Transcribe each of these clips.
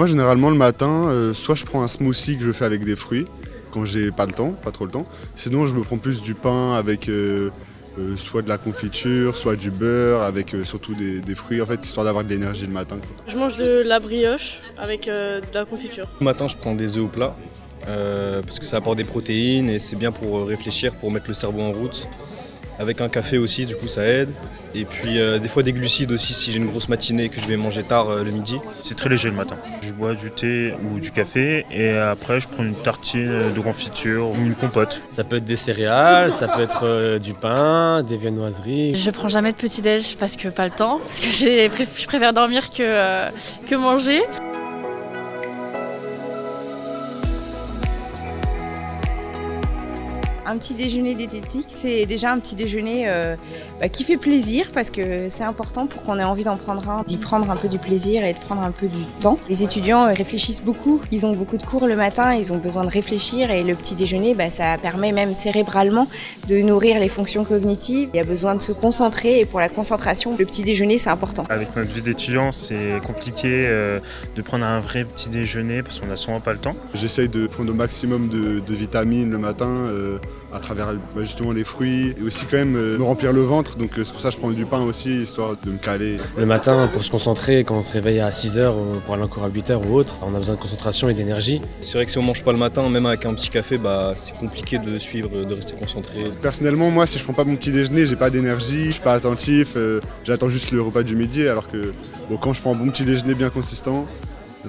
Moi généralement le matin, soit je prends un smoothie que je fais avec des fruits, quand j'ai pas le temps, pas trop le temps. Sinon je me prends plus du pain avec soit de la confiture, soit du beurre, avec surtout des fruits, en fait, histoire d'avoir de l'énergie le matin, quoi. Je mange de la brioche avec de la confiture. Le matin, je prends des œufs au plat parce que ça apporte des protéines et c'est bien pour réfléchir, pour mettre le cerveau en route. Avec un café aussi, du coup, ça aide. Et puis des fois des glucides aussi si j'ai une grosse matinée et que je vais manger tard le midi. C'est très léger le matin. Je bois du thé ou du café et après je prends une tartine de confiture ou une compote. Ça peut être des céréales, ça peut être du pain, des viennoiseries. Je prends jamais de petit-déj parce que pas le temps, parce que je préfère dormir que manger. Un petit déjeuner diététique, c'est déjà un petit déjeuner qui fait plaisir parce que c'est important pour qu'on ait envie d'en prendre un, d'y prendre un peu du plaisir et de prendre un peu du temps. Les étudiants réfléchissent beaucoup, ils ont beaucoup de cours le matin, ils ont besoin de réfléchir et le petit déjeuner, ça permet même cérébralement de nourrir les fonctions cognitives. Il y a besoin de se concentrer et pour la concentration, le petit déjeuner c'est important. Avec notre vie d'étudiant, c'est compliqué de prendre un vrai petit déjeuner parce qu'on n'a souvent pas le temps. J'essaye de prendre au maximum de vitamines le matin à travers justement les fruits et aussi quand même me remplir le ventre, donc c'est pour ça que je prends du pain aussi, histoire de me caler. Le matin, pour se concentrer, quand on se réveille à 6h pour aller en cours à 8h ou autre, on a besoin de concentration et d'énergie. C'est vrai que si on mange pas le matin, même avec un petit café, c'est compliqué de suivre, de rester concentré. Personnellement, moi, si je prends pas mon petit déjeuner, j'ai pas d'énergie, je suis pas attentif, j'attends juste le repas du midi, alors que quand je prends un bon petit déjeuner bien consistant,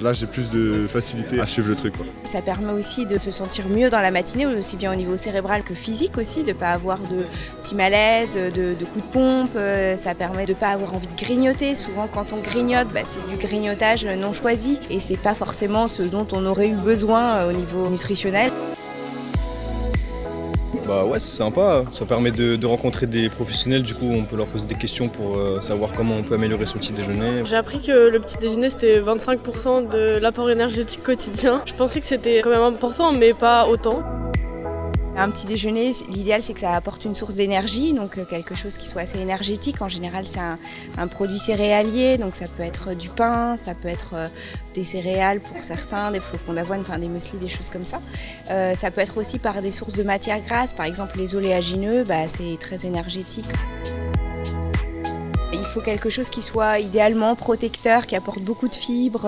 là j'ai plus de facilité à suivre le truc, quoi. Ça permet aussi de se sentir mieux dans la matinée, aussi bien au niveau cérébral que physique aussi, de ne pas avoir de petits malaises, de coups de pompe. Ça permet de ne pas avoir envie de grignoter. Souvent quand on grignote, c'est du grignotage non choisi et c'est pas forcément ce dont on aurait eu besoin au niveau nutritionnel. Ouais, c'est sympa, ça permet de rencontrer des professionnels, du coup on peut leur poser des questions pour savoir comment on peut améliorer son petit déjeuner. J'ai appris que le petit déjeuner c'était 25% de l'apport énergétique quotidien. Je pensais que c'était quand même important mais pas autant. Un petit déjeuner, l'idéal c'est que ça apporte une source d'énergie, donc quelque chose qui soit assez énergétique. En général c'est un produit céréalier, donc ça peut être du pain, ça peut être des céréales pour certains, des flocons d'avoine, enfin des mueslis, des choses comme ça. Ça peut être aussi par des sources de matières grasses, par exemple les oléagineux, c'est très énergétique. Il faut quelque chose qui soit idéalement protecteur, qui apporte beaucoup de fibres,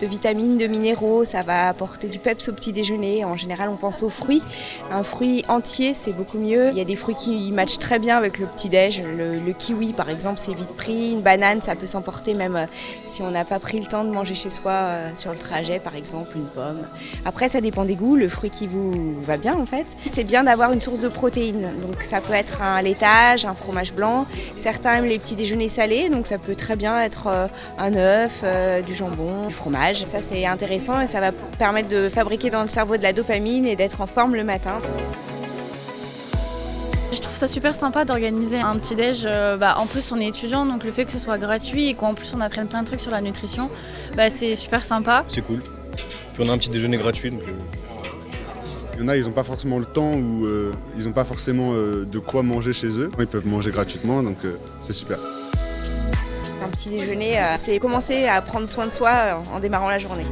de vitamines, de minéraux. Ça va apporter du peps au petit déjeuner. En général, on pense aux fruits. Un fruit entier, c'est beaucoup mieux. Il y a des fruits qui matchent très bien avec le petit-déj. Le kiwi, par exemple, c'est vite pris. Une banane, ça peut s'emporter même si on n'a pas pris le temps de manger chez soi sur le trajet, par exemple, une pomme. Après, ça dépend des goûts. Le fruit qui vous va bien, en fait. C'est bien d'avoir une source de protéines. Donc, ça peut être un laitage, un fromage blanc. Certains aiment les petits déjeuners salé, donc ça peut très bien être un œuf, du jambon, du fromage. Ça c'est intéressant et ça va permettre de fabriquer dans le cerveau de la dopamine et d'être en forme le matin. Je trouve ça super sympa d'organiser un petit-déj. En plus on est étudiant, donc le fait que ce soit gratuit et qu'en plus on apprenne plein de trucs sur la nutrition, c'est super sympa. C'est cool. Puis on a un petit déjeuner gratuit. Donc, Il y en a, ils n'ont pas forcément le temps ou ils n'ont pas forcément de quoi manger chez eux. Ils peuvent manger gratuitement, donc c'est super. Un petit déjeuner, c'est commencer à prendre soin de soi en démarrant la journée.